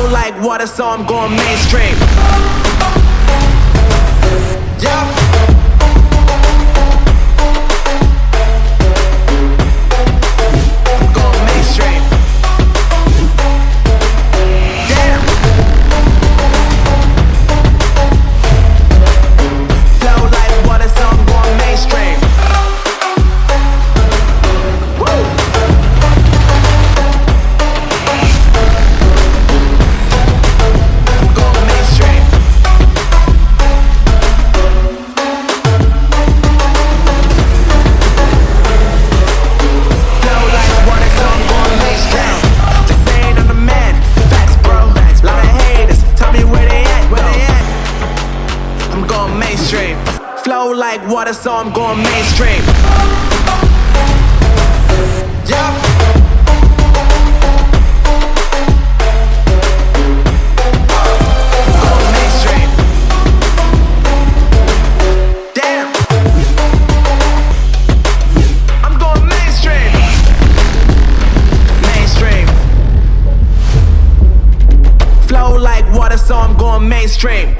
Flow like water, so I'm going mainstream. Yeah. Flow like water, so I'm going mainstream. Yeah. Going mainstream. Damn. I'm going mainstream. Mainstream. Flow like water, so I'm going mainstream.